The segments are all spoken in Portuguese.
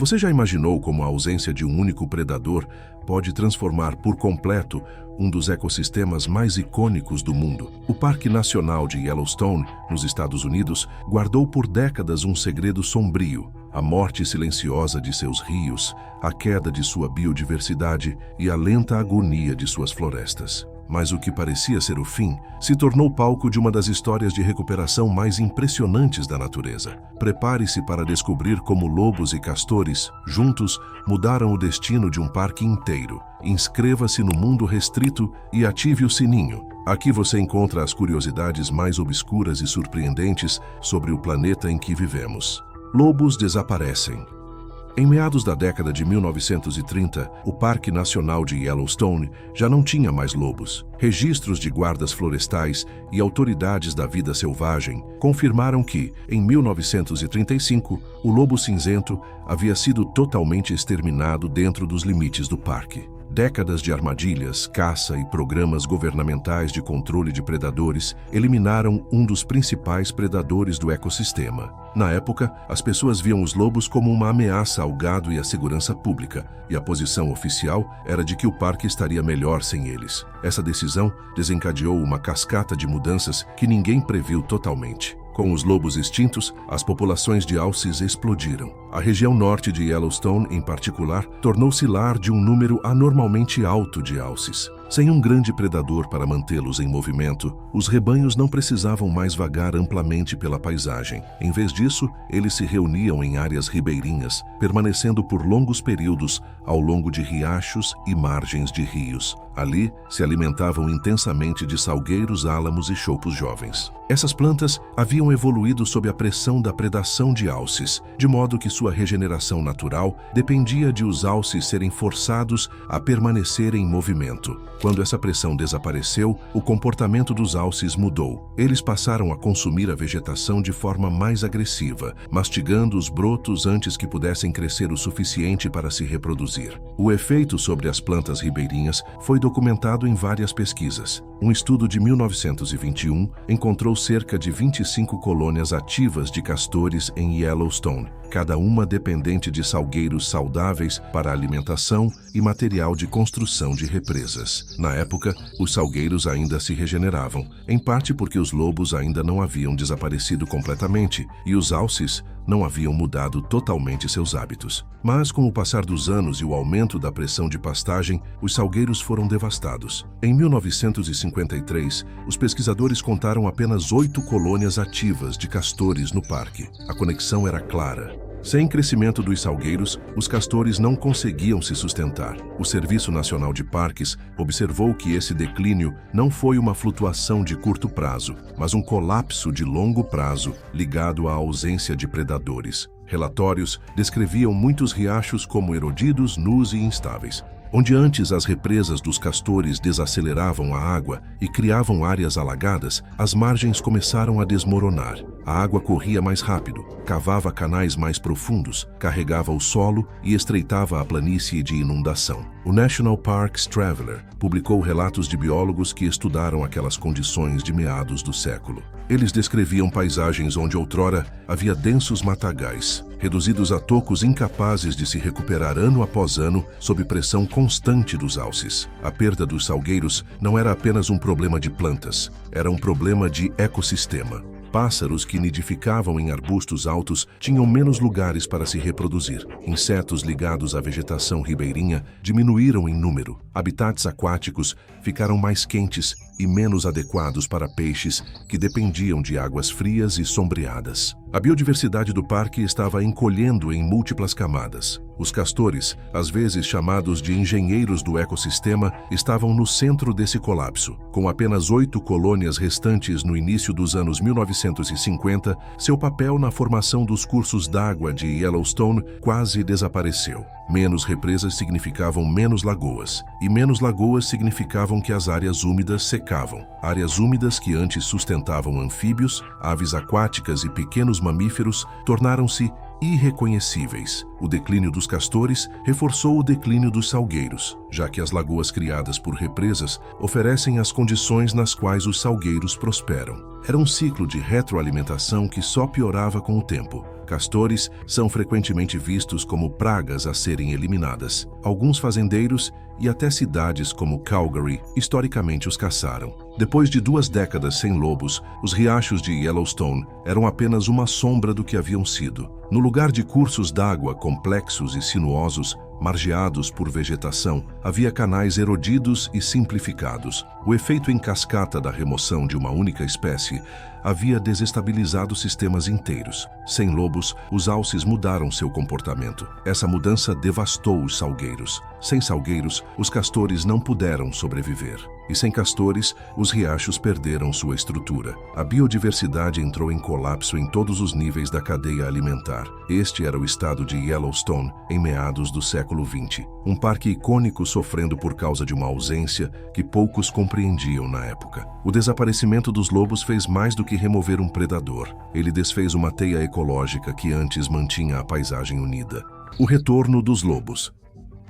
Você já imaginou como a ausência de um único predador pode transformar por completo um dos ecossistemas mais icônicos do mundo? O Parque Nacional de Yellowstone, nos Estados Unidos, guardou por décadas um segredo sombrio: a morte silenciosa de seus rios, a queda de sua biodiversidade e a lenta agonia de suas florestas. Mas o que parecia ser o fim se tornou palco de uma das histórias de recuperação mais impressionantes da natureza. Prepare-se para descobrir como lobos e castores, juntos, mudaram o destino de um parque inteiro. Inscreva-se no Mundo Restrito e ative o sininho. Aqui você encontra as curiosidades mais obscuras e surpreendentes sobre o planeta em que vivemos. Lobos desaparecem. Em meados da década de 1930, o Parque Nacional de Yellowstone já não tinha mais lobos. Registros de guardas florestais e autoridades da vida selvagem confirmaram que, em 1935, o lobo cinzento havia sido totalmente exterminado dentro dos limites do parque. Décadas de armadilhas, caça e programas governamentais de controle de predadores eliminaram um dos principais predadores do ecossistema. Na época, as pessoas viam os lobos como uma ameaça ao gado e à segurança pública, e a posição oficial era de que o parque estaria melhor sem eles. Essa decisão desencadeou uma cascata de mudanças que ninguém previu totalmente. Com os lobos extintos, as populações de alces explodiram. A região norte de Yellowstone, em particular, tornou-se lar de um número anormalmente alto de alces. Sem um grande predador para mantê-los em movimento, os rebanhos não precisavam mais vagar amplamente pela paisagem. Em vez disso, eles se reuniam em áreas ribeirinhas, permanecendo por longos períodos ao longo de riachos e margens de rios. Ali, se alimentavam intensamente de salgueiros, álamos e choupos jovens. Essas plantas haviam evoluído sob a pressão da predação de alces, de modo que sua regeneração natural dependia de os alces serem forçados a permanecer em movimento. Quando essa pressão desapareceu, o comportamento dos alces mudou. Eles passaram a consumir a vegetação de forma mais agressiva, mastigando os brotos antes que pudessem crescer o suficiente para se reproduzir. O efeito sobre as plantas ribeirinhas foi documentado em várias pesquisas. Um estudo de 1921 encontrou cerca de 25 colônias ativas de castores em Yellowstone, cada uma dependente de salgueiros saudáveis para alimentação e material de construção de represas. Na época, os salgueiros ainda se regeneravam, em parte porque os lobos ainda não haviam desaparecido completamente e os alces não haviam mudado totalmente seus hábitos. Mas, com o passar dos anos e o aumento da pressão de pastagem, os salgueiros foram devastados. Em 1953, os pesquisadores contaram apenas 8 colônias ativas de castores no parque. A conexão era clara. Sem crescimento dos salgueiros, os castores não conseguiam se sustentar. O Serviço Nacional de Parques observou que esse declínio não foi uma flutuação de curto prazo, mas um colapso de longo prazo ligado à ausência de predadores. Relatórios descreviam muitos riachos como erodidos, nus e instáveis. Onde antes as represas dos castores desaceleravam a água e criavam áreas alagadas, as margens começaram a desmoronar. A água corria mais rápido, cavava canais mais profundos, carregava o solo e estreitava a planície de inundação. O National Parks Traveler publicou relatos de biólogos que estudaram aquelas condições de meados do século. Eles descreviam paisagens onde outrora havia densos matagais, reduzidos a tocos incapazes de se recuperar ano após ano sob pressão constante dos alces. A perda dos salgueiros não era apenas um problema de plantas, era um problema de ecossistema. Pássaros que nidificavam em arbustos altos tinham menos lugares para se reproduzir. Insetos ligados à vegetação ribeirinha diminuíram em número. Habitats aquáticos ficaram mais quentes e menos adequados para peixes que dependiam de águas frias e sombreadas. A biodiversidade do parque estava encolhendo em múltiplas camadas. Os castores, às vezes chamados de engenheiros do ecossistema, estavam no centro desse colapso. Com apenas 8 colônias restantes no início dos anos 1950, seu papel na formação dos cursos d'água de Yellowstone quase desapareceu. Menos represas significavam menos lagoas, e menos lagoas significavam que as áreas úmidas secavam. Áreas úmidas que antes sustentavam anfíbios, aves aquáticas e pequenos mamíferos tornaram-se irreconhecíveis. O declínio dos castores reforçou o declínio dos salgueiros, já que as lagoas criadas por represas oferecem as condições nas quais os salgueiros prosperam. Era um ciclo de retroalimentação que só piorava com o tempo. Castores são frequentemente vistos como pragas a serem eliminadas. Alguns fazendeiros e até cidades como Calgary historicamente os caçaram. Depois de 2 décadas sem lobos, os riachos de Yellowstone eram apenas uma sombra do que haviam sido. No lugar de cursos d'água complexos e sinuosos, margeados por vegetação, havia canais erodidos e simplificados. O efeito em cascata da remoção de uma única espécie havia desestabilizado sistemas inteiros. Sem lobos, os alces mudaram seu comportamento. Essa mudança devastou os salgueiros. Sem salgueiros, os castores não puderam sobreviver. E sem castores, os riachos perderam sua estrutura. A biodiversidade entrou em colapso em todos os níveis da cadeia alimentar. Este era o estado de Yellowstone em meados do século XX. Um parque icônico sofrendo por causa de uma ausência que poucos compreendiam na época. O desaparecimento dos lobos fez mais do que remover um predador. Ele desfez uma teia ecológica que antes mantinha a paisagem unida. O retorno dos lobos.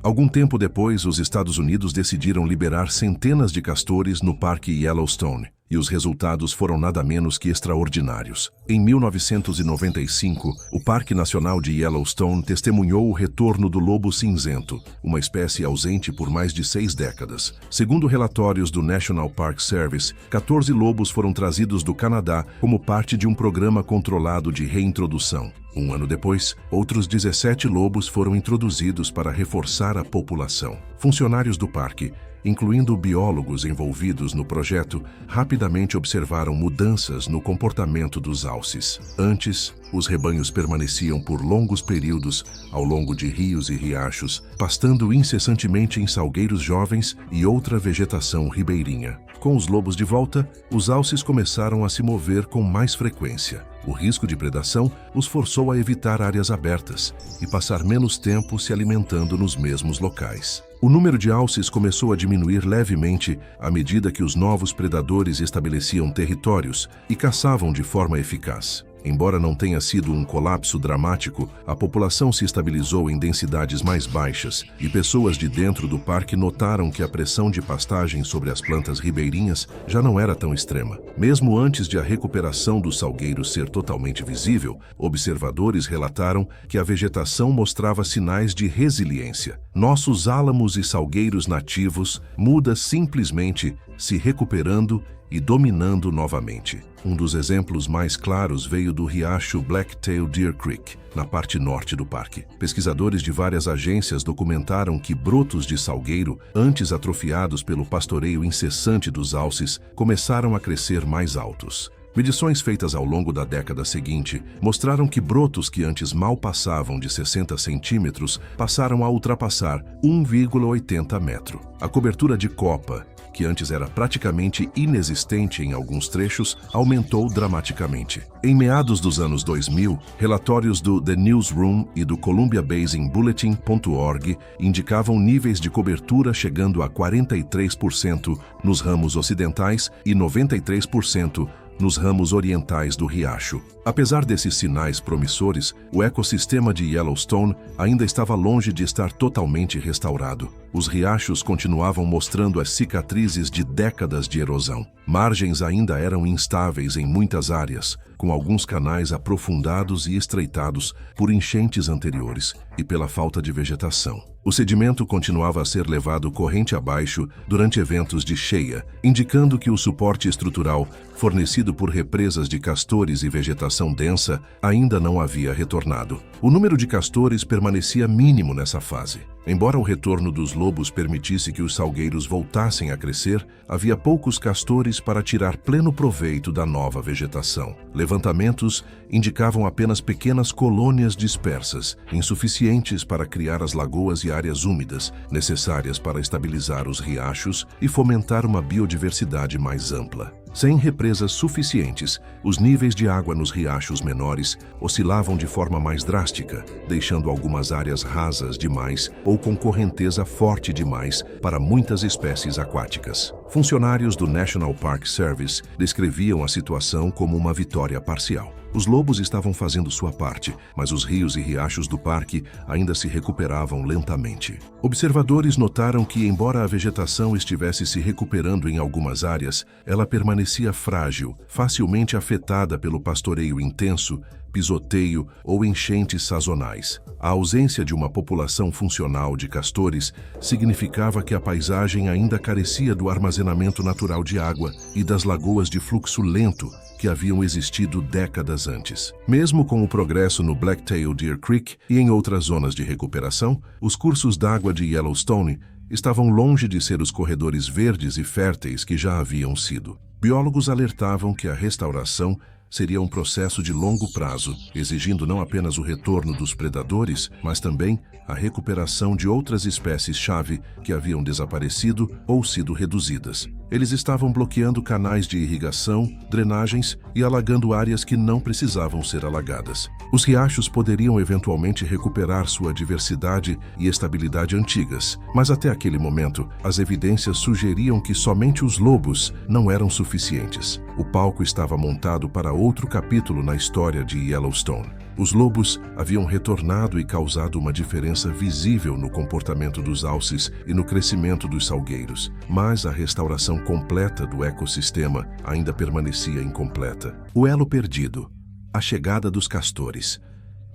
Algum tempo depois, os Estados Unidos decidiram liberar centenas de castores no Parque Yellowstone, e os resultados foram nada menos que extraordinários. Em 1995, o Parque Nacional de Yellowstone testemunhou o retorno do lobo cinzento, uma espécie ausente por mais de 6 décadas. Segundo relatórios do National Park Service, 14 lobos foram trazidos do Canadá como parte de um programa controlado de reintrodução. Um ano depois, outros 17 lobos foram introduzidos para reforçar a população. Funcionários do parque, incluindo biólogos envolvidos no projeto, rapidamente observaram mudanças no comportamento dos alces. Antes, os rebanhos permaneciam por longos períodos ao longo de rios e riachos, pastando incessantemente em salgueiros jovens e outra vegetação ribeirinha. Com os lobos de volta, os alces começaram a se mover com mais frequência. O risco de predação os forçou a evitar áreas abertas e passar menos tempo se alimentando nos mesmos locais. O número de alces começou a diminuir levemente à medida que os novos predadores estabeleciam territórios e caçavam de forma eficaz. Embora não tenha sido um colapso dramático, a população se estabilizou em densidades mais baixas e pessoas de dentro do parque notaram que a pressão de pastagem sobre as plantas ribeirinhas já não era tão extrema. Mesmo antes de a recuperação dos salgueiros ser totalmente visível, observadores relataram que a vegetação mostrava sinais de resiliência. Nossos álamos e salgueiros nativos muda simplesmente se recuperando e dominando novamente. Um dos exemplos mais claros veio do riacho Blacktail Deer Creek, na parte norte do parque. Pesquisadores de várias agências documentaram que brotos de salgueiro, antes atrofiados pelo pastoreio incessante dos alces, começaram a crescer mais altos. Medições feitas ao longo da década seguinte mostraram que brotos que antes mal passavam de 60 centímetros passaram a ultrapassar 1,80 metro. A cobertura de copa, que antes era praticamente inexistente em alguns trechos, aumentou dramaticamente. Em meados dos anos 2000, relatórios do The Newsroom e do Columbia Basin Bulletin.org indicavam níveis de cobertura chegando a 43% nos ramos ocidentais e 93% nos ramos orientais do riacho. Apesar desses sinais promissores, o ecossistema de Yellowstone ainda estava longe de estar totalmente restaurado. Os riachos continuavam mostrando as cicatrizes de décadas de erosão. Margens ainda eram instáveis em muitas áreas, com alguns canais aprofundados e estreitados por enchentes anteriores e pela falta de vegetação. O sedimento continuava a ser levado corrente abaixo durante eventos de cheia, indicando que o suporte estrutural fornecido por represas de castores e vegetação densa ainda não havia retornado. O número de castores permanecia mínimo nessa fase. Embora o retorno dos lobos permitisse que os salgueiros voltassem a crescer, havia poucos castores para tirar pleno proveito da nova vegetação. Levantamentos indicavam apenas pequenas colônias dispersas, insuficientes para criar as lagoas e áreas úmidas necessárias para estabilizar os riachos e fomentar uma biodiversidade mais ampla. Sem represas suficientes, os níveis de água nos riachos menores oscilavam de forma mais drástica, deixando algumas áreas rasas demais ou com correnteza forte demais para muitas espécies aquáticas. Funcionários do National Park Service descreviam a situação como uma vitória parcial. Os lobos estavam fazendo sua parte, mas os rios e riachos do parque ainda se recuperavam lentamente. Observadores notaram que, embora a vegetação estivesse se recuperando em algumas áreas, ela permanecia frágil, facilmente afetada pelo pastoreio intenso, pisoteio ou enchentes sazonais. A ausência de uma população funcional de castores significava que a paisagem ainda carecia do armazenamento natural de água e das lagoas de fluxo lento que haviam existido décadas antes. Mesmo com o progresso no Blacktail Deer Creek e em outras zonas de recuperação, os cursos d'água de Yellowstone estavam longe de ser os corredores verdes e férteis que já haviam sido. Biólogos alertavam que a restauração seria um processo de longo prazo, exigindo não apenas o retorno dos predadores, mas também a recuperação de outras espécies-chave que haviam desaparecido ou sido reduzidas. Eles estavam bloqueando canais de irrigação, drenagens e alagando áreas que não precisavam ser alagadas. Os riachos poderiam eventualmente recuperar sua diversidade e estabilidade antigas, mas até aquele momento, as evidências sugeriam que somente os lobos não eram suficientes. O palco estava montado para outro capítulo na história de Yellowstone. Os lobos haviam retornado e causado uma diferença visível no comportamento dos alces e no crescimento dos salgueiros, mas a restauração completa do ecossistema ainda permanecia incompleta. O elo perdido, a chegada dos castores.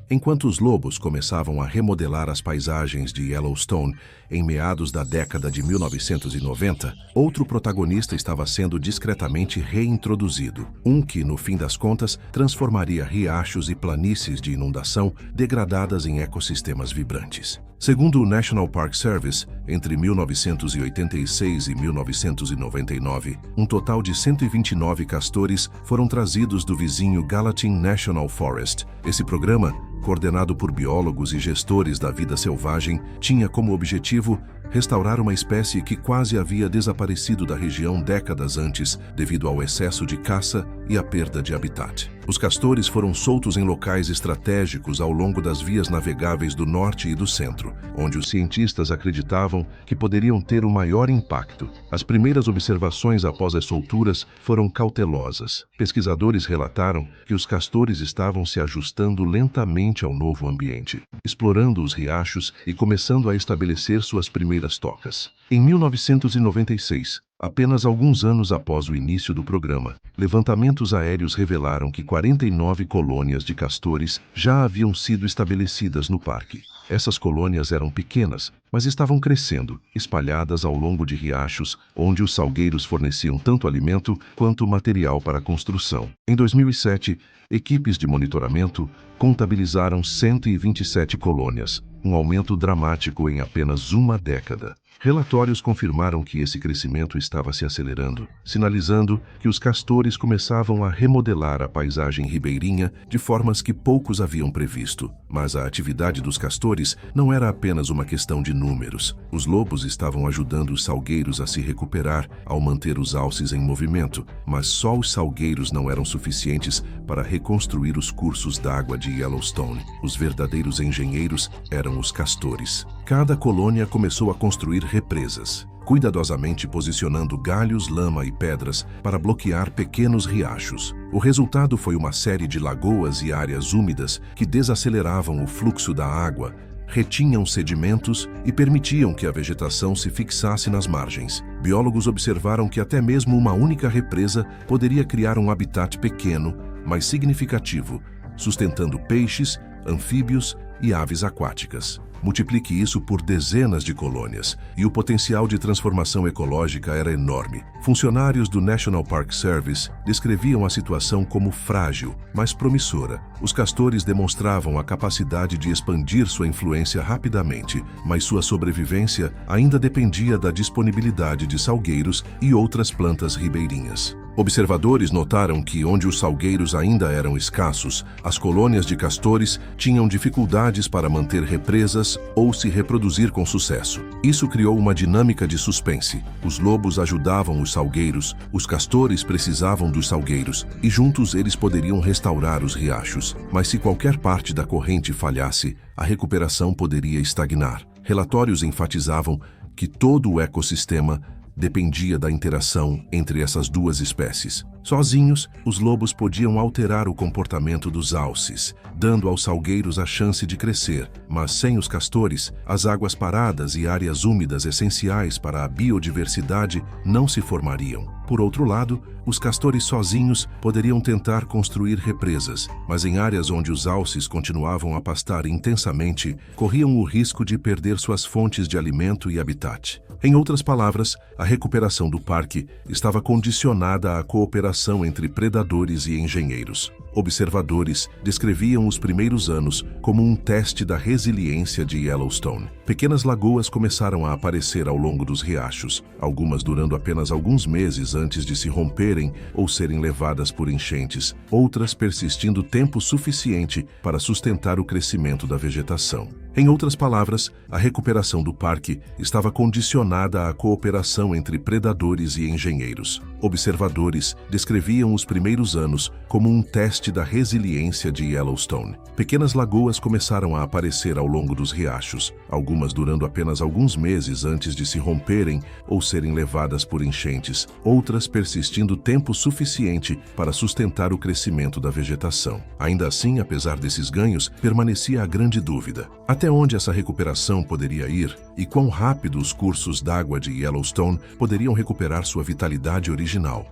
Enquanto os lobos começavam a remodelar as paisagens de Yellowstone em meados da década de 1990, outro protagonista estava sendo discretamente reintroduzido. Um que, no fim das contas, transformaria riachos e planícies de inundação degradadas em ecossistemas vibrantes. Segundo o National Park Service, entre 1986 e 1999, um total de 129 castores foram trazidos do vizinho Gallatin National Forest. Esse programa, coordenado por biólogos e gestores da vida selvagem, tinha como objetivo restaurar uma espécie que quase havia desaparecido da região décadas antes devido ao excesso de caça e à perda de habitat. Os castores foram soltos em locais estratégicos ao longo das vias navegáveis do norte e do centro, onde os cientistas acreditavam que poderiam ter um maior impacto. As primeiras observações após as solturas foram cautelosas. Pesquisadores relataram que os castores estavam se ajustando lentamente ao novo ambiente, explorando os riachos e começando a estabelecer suas primeiras tocas. Em 1996, apenas alguns anos após o início do programa, levantamentos aéreos revelaram que 49 colônias de castores já haviam sido estabelecidas no parque. Essas colônias eram pequenas, mas estavam crescendo, espalhadas ao longo de riachos, onde os salgueiros forneciam tanto alimento quanto material para a construção. Em 2007, equipes de monitoramento contabilizaram 127 colônias, um aumento dramático em apenas uma década. Relatórios confirmaram que esse crescimento estava se acelerando, sinalizando que os castores começavam a remodelar a paisagem ribeirinha de formas que poucos haviam previsto. Mas a atividade dos castores não era apenas uma questão de números. Os lobos estavam ajudando os salgueiros a se recuperar ao manter os alces em movimento, mas só os salgueiros não eram suficientes para reconstruir os cursos d'água de Yellowstone. Os verdadeiros engenheiros eram os castores. Cada colônia começou a construir represas, cuidadosamente posicionando galhos, lama e pedras para bloquear pequenos riachos. O resultado foi uma série de lagoas e áreas úmidas que desaceleravam o fluxo da água, retinham sedimentos e permitiam que a vegetação se fixasse nas margens. Biólogos observaram que até mesmo uma única represa poderia criar um habitat pequeno, mas significativo, sustentando peixes, anfíbios e aves aquáticas. Multiplique isso por dezenas de colônias, e o potencial de transformação ecológica era enorme. Funcionários do National Park Service descreviam a situação como frágil, mas promissora. Os castores demonstravam a capacidade de expandir sua influência rapidamente, mas sua sobrevivência ainda dependia da disponibilidade de salgueiros e outras plantas ribeirinhas. Observadores notaram que, onde os salgueiros ainda eram escassos, as colônias de castores tinham dificuldades para manter represas ou se reproduzir com sucesso. Isso criou uma dinâmica de suspense. Os lobos ajudavam os salgueiros, os castores precisavam dos salgueiros, e juntos eles poderiam restaurar os riachos. Mas se qualquer parte da corrente falhasse, a recuperação poderia estagnar. Relatórios enfatizavam que todo o ecossistema dependia da interação entre essas duas espécies. Sozinhos, os lobos podiam alterar o comportamento dos alces, dando aos salgueiros a chance de crescer, mas sem os castores, as águas paradas e áreas úmidas essenciais para a biodiversidade não se formariam. Por outro lado, os castores sozinhos poderiam tentar construir represas, mas em áreas onde os alces continuavam a pastar intensamente, corriam o risco de perder suas fontes de alimento e habitat. Em outras palavras, a recuperação do parque estava condicionada à cooperação entre predadores e engenheiros. Observadores descreviam os primeiros anos como um teste da resiliência de Yellowstone. Pequenas lagoas começaram a aparecer ao longo dos riachos, algumas durando apenas alguns meses antes de se romperem ou serem levadas por enchentes, outras persistindo tempo suficiente para sustentar o crescimento da vegetação. Em outras palavras, a recuperação do parque estava condicionada à cooperação entre predadores e engenheiros. Observadores descreviam os primeiros anos como um teste da resiliência de Yellowstone. Pequenas lagoas começaram a aparecer ao longo dos riachos, algumas durando apenas alguns meses antes de se romperem ou serem levadas por enchentes, outras persistindo tempo suficiente para sustentar o crescimento da vegetação. Ainda assim, apesar desses ganhos, permanecia a grande dúvida: até onde essa recuperação poderia ir e quão rápido os cursos d'água de Yellowstone poderiam recuperar sua vitalidade original.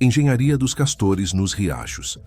Engenharia dos castores nos riachos.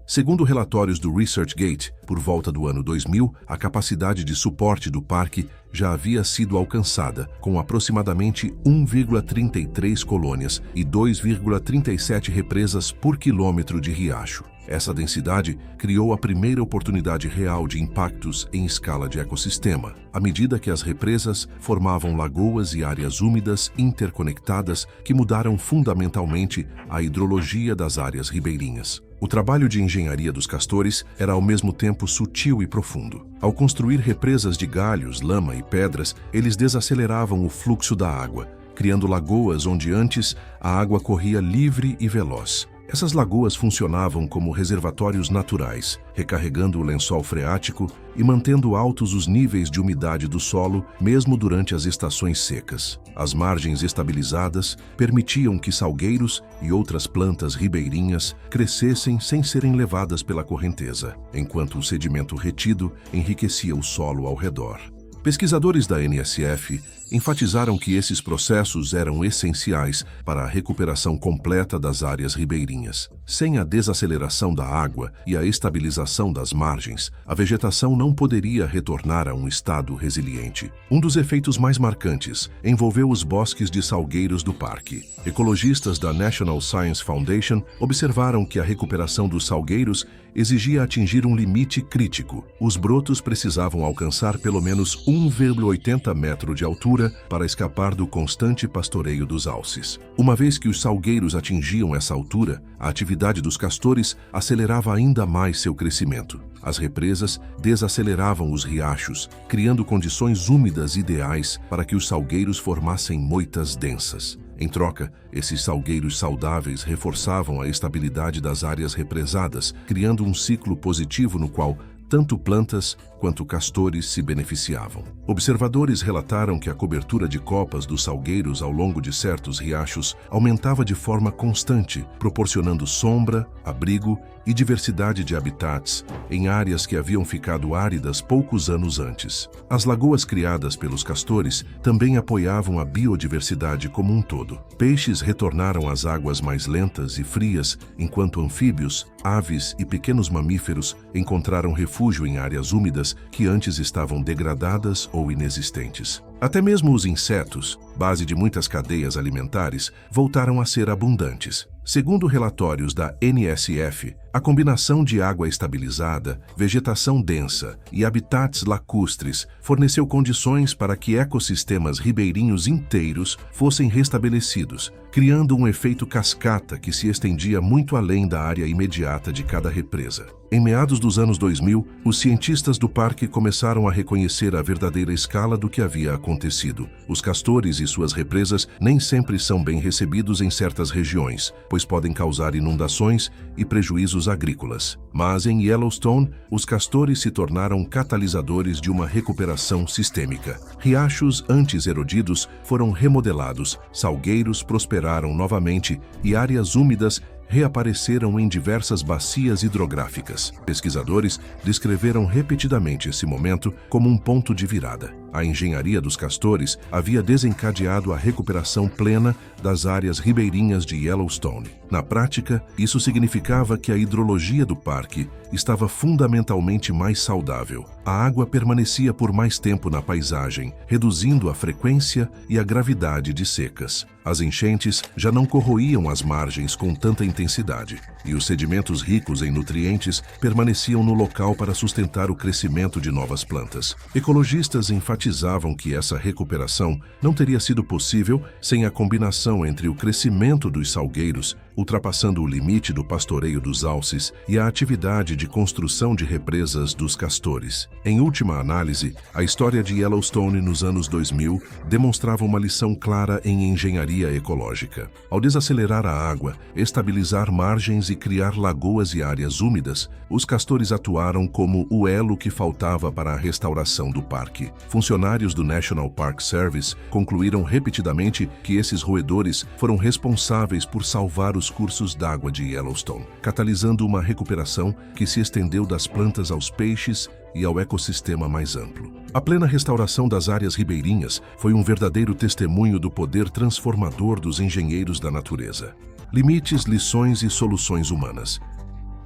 Segundo relatórios do ResearchGate, por volta do ano 2000, a capacidade de suporte do parque já havia sido alcançada, com aproximadamente 1,33 colônias e 2,37 represas por quilômetro de riacho. Essa densidade criou a primeira oportunidade real de impactos em escala de ecossistema, à medida que as represas formavam lagoas e áreas úmidas interconectadas que mudaram fundamentalmente a hidrologia das áreas ribeirinhas. O trabalho de engenharia dos castores era ao mesmo tempo sutil e profundo. Ao construir represas de galhos, lama e pedras, eles desaceleravam o fluxo da água, criando lagoas onde antes a água corria livre e veloz. Essas lagoas funcionavam como reservatórios naturais, recarregando o lençol freático e mantendo altos os níveis de umidade do solo, mesmo durante as estações secas. As margens estabilizadas permitiam que salgueiros e outras plantas ribeirinhas crescessem sem serem levadas pela correnteza, enquanto o sedimento retido enriquecia o solo ao redor. Pesquisadores da NSF enfatizaram que esses processos eram essenciais para a recuperação completa das áreas ribeirinhas. Sem a desaceleração da água e a estabilização das margens, a vegetação não poderia retornar a um estado resiliente. Um dos efeitos mais marcantes envolveu os bosques de salgueiros do parque. Ecologistas da National Science Foundation observaram que a recuperação dos salgueiros exigia atingir um limite crítico. Os brotos precisavam alcançar pelo menos 1,80 metro de altura para escapar do constante pastoreio dos alces. Uma vez que os salgueiros atingiam essa altura, a atividade dos castores acelerava ainda mais seu crescimento. As represas desaceleravam os riachos, criando condições úmidas ideais para que os salgueiros formassem moitas densas. Em troca, esses salgueiros saudáveis reforçavam a estabilidade das áreas represadas, criando um ciclo positivo no qual tanto plantas quanto castores se beneficiavam. Observadores relataram que a cobertura de copas dos salgueiros ao longo de certos riachos aumentava de forma constante, proporcionando sombra, abrigo e diversidade de habitats em áreas que haviam ficado áridas poucos anos antes. As lagoas criadas pelos castores também apoiavam a biodiversidade como um todo. Peixes retornaram às águas mais lentas e frias, enquanto anfíbios, aves e pequenos mamíferos encontraram refúgio em áreas úmidas que antes estavam degradadas ou inexistentes. Até mesmo os insetos, base de muitas cadeias alimentares, voltaram a ser abundantes. Segundo relatórios da NSF, a combinação de água estabilizada, vegetação densa e habitats lacustres forneceu condições para que ecossistemas ribeirinhos inteiros fossem restabelecidos, criando um efeito cascata que se estendia muito além da área imediata de cada represa. Em meados dos anos 2000, os cientistas do parque começaram a reconhecer a verdadeira escala do que havia acontecido. Os castores e suas represas nem sempre são bem recebidos em certas regiões, pois podem causar inundações e prejuízos agrícolas. Mas em Yellowstone, os castores se tornaram catalisadores de uma recuperação sistêmica. Riachos antes erodidos foram remodelados, salgueiros prosperaram novamente e áreas úmidas reapareceram em diversas bacias hidrográficas. Pesquisadores descreveram repetidamente esse momento como um ponto de virada. A engenharia dos castores havia desencadeado a recuperação plena das áreas ribeirinhas de Yellowstone. Na prática, isso significava que a hidrologia do parque estava fundamentalmente mais saudável. A água permanecia por mais tempo na paisagem, reduzindo a frequência e a gravidade de secas. As enchentes já não corroíam as margens com tanta intensidade, e os sedimentos ricos em nutrientes permaneciam no local para sustentar o crescimento de novas plantas. Ecologistas enfatizavam que essa recuperação não teria sido possível sem a combinação entre o crescimento dos salgueiros, ultrapassando o limite do pastoreio dos alces, e a atividade de construção de represas dos castores. Em última análise, a história de Yellowstone nos anos 2000 demonstrava uma lição clara em engenharia ecológica. Ao desacelerar a água, estabilizar margens e criar lagoas e áreas úmidas, os castores atuaram como o elo que faltava para a restauração do parque. Funcionários do National Park Service concluíram repetidamente que esses roedores foram responsáveis por salvar os cursos d'água de Yellowstone, catalisando uma recuperação que se estendeu das plantas aos peixes e ao ecossistema mais amplo. A plena restauração das áreas ribeirinhas foi um verdadeiro testemunho do poder transformador dos engenheiros da natureza. Limites, lições e soluções humanas.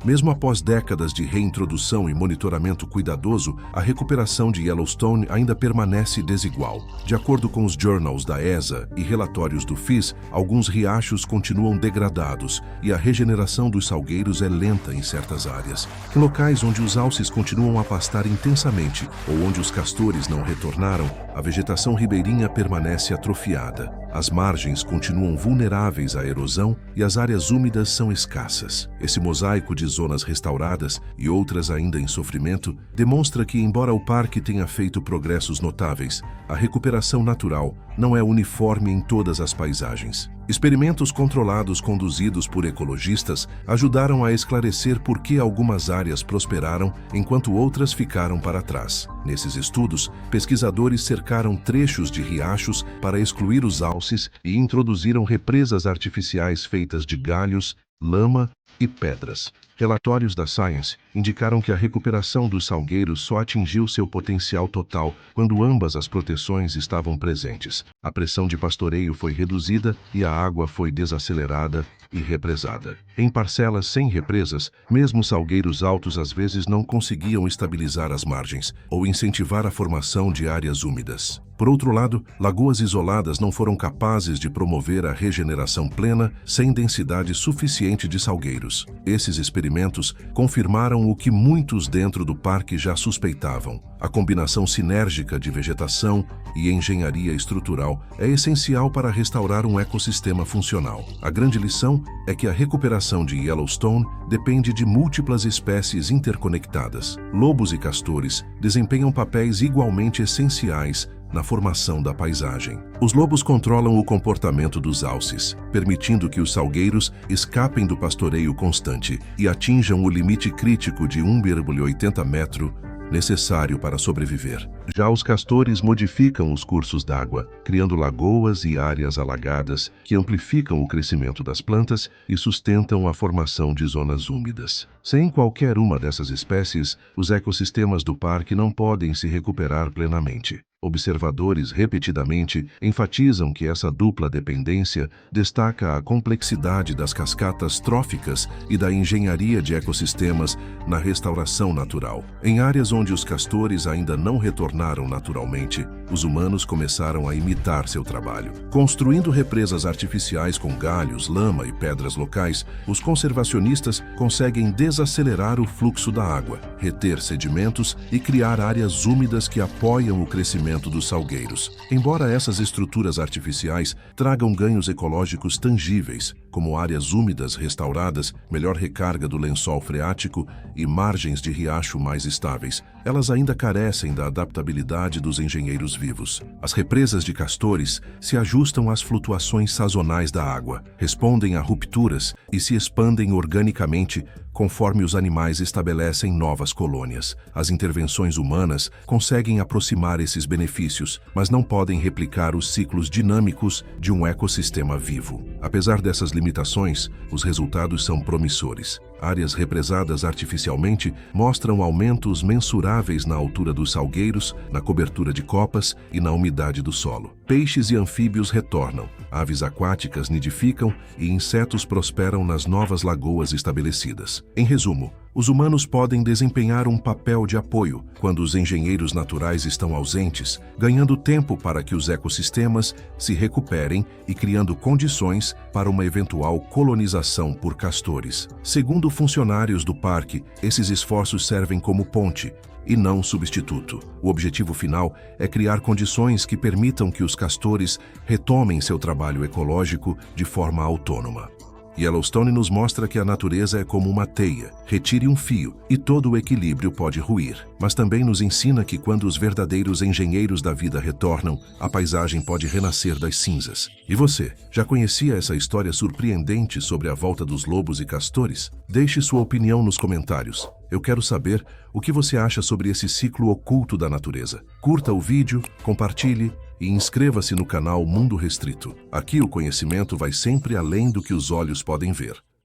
Mesmo após décadas de reintrodução e monitoramento cuidadoso, a recuperação de Yellowstone ainda permanece desigual. De acordo com os journals da ESA e relatórios do FIS, alguns riachos continuam degradados e a regeneração dos salgueiros é lenta em certas áreas. Em locais onde os alces continuam a pastar intensamente ou onde os castores não retornaram, a vegetação ribeirinha permanece atrofiada. As margens continuam vulneráveis à erosão e as áreas úmidas são escassas. Esse mosaico de zonas restauradas e outras ainda em sofrimento demonstra que, embora o parque tenha feito progressos notáveis, a recuperação natural não é uniforme em todas as paisagens. Experimentos controlados conduzidos por ecologistas ajudaram a esclarecer por que algumas áreas prosperaram enquanto outras ficaram para trás. Nesses estudos, pesquisadores cercaram trechos de riachos para excluir os alces e introduziram represas artificiais feitas de galhos, lama e pedras. Relatórios da Science indicaram que a recuperação dos salgueiros só atingiu seu potencial total quando ambas as proteções estavam presentes. A pressão de pastoreio foi reduzida e a água foi desacelerada e represada. Em parcelas sem represas, mesmo salgueiros altos às vezes não conseguiam estabilizar as margens ou incentivar a formação de áreas úmidas. Por outro lado, lagoas isoladas não foram capazes de promover a regeneração plena sem densidade suficiente de salgueiros. Esses experimentos confirmaram o que muitos dentro do parque já suspeitavam. A combinação sinérgica de vegetação e engenharia estrutural é essencial para restaurar um ecossistema funcional. A grande lição é que a recuperação de Yellowstone depende de múltiplas espécies interconectadas. Lobos e castores desempenham papéis igualmente essenciais na formação da paisagem. Os lobos controlam o comportamento dos alces, permitindo que os salgueiros escapem do pastoreio constante e atinjam o limite crítico de 1,80 metro necessário para sobreviver. Já os castores modificam os cursos d'água, criando lagoas e áreas alagadas que amplificam o crescimento das plantas e sustentam a formação de zonas úmidas. Sem qualquer uma dessas espécies, os ecossistemas do parque não podem se recuperar plenamente. Observadores repetidamente enfatizam que essa dupla dependência destaca a complexidade das cascatas tróficas e da engenharia de ecossistemas na restauração natural. Em áreas onde os castores ainda não retornaram naturalmente, os humanos começaram a imitar seu trabalho. Construindo represas artificiais com galhos, lama e pedras locais, os conservacionistas conseguem desacelerar o fluxo da água, reter sedimentos e criar áreas úmidas que apoiam o crescimento dos salgueiros. Embora essas estruturas artificiais tragam ganhos ecológicos tangíveis, como áreas úmidas restauradas, melhor recarga do lençol freático e margens de riacho mais estáveis, elas ainda carecem da adaptabilidade dos engenheiros vivos. As represas de castores se ajustam às flutuações sazonais da água, respondem a rupturas e se expandem organicamente conforme os animais estabelecem novas colônias. As intervenções humanas conseguem aproximar esses benefícios, mas não podem replicar os ciclos dinâmicos de um ecossistema vivo. Apesar dessas limitações, os resultados são promissores. Áreas represadas artificialmente mostram aumentos mensuráveis na altura dos salgueiros, na cobertura de copas e na umidade do solo. Peixes e anfíbios retornam, aves aquáticas nidificam e insetos prosperam nas novas lagoas estabelecidas. Em resumo, os humanos podem desempenhar um papel de apoio quando os engenheiros naturais estão ausentes, ganhando tempo para que os ecossistemas se recuperem e criando condições para uma eventual colonização por castores. Segundo funcionários do parque, esses esforços servem como ponte e não substituto. O objetivo final é criar condições que permitam que os castores retomem seu trabalho ecológico de forma autônoma. Yellowstone nos mostra que a natureza é como uma teia. Retire um fio e todo o equilíbrio pode ruir. Mas também nos ensina que quando os verdadeiros engenheiros da vida retornam, a paisagem pode renascer das cinzas. E você, já conhecia essa história surpreendente sobre a volta dos lobos e castores? Deixe sua opinião nos comentários. Eu quero saber o que você acha sobre esse ciclo oculto da natureza. Curta o vídeo, compartilhe e inscreva-se no canal Mundo Restrito. Aqui o conhecimento vai sempre além do que os olhos podem ver.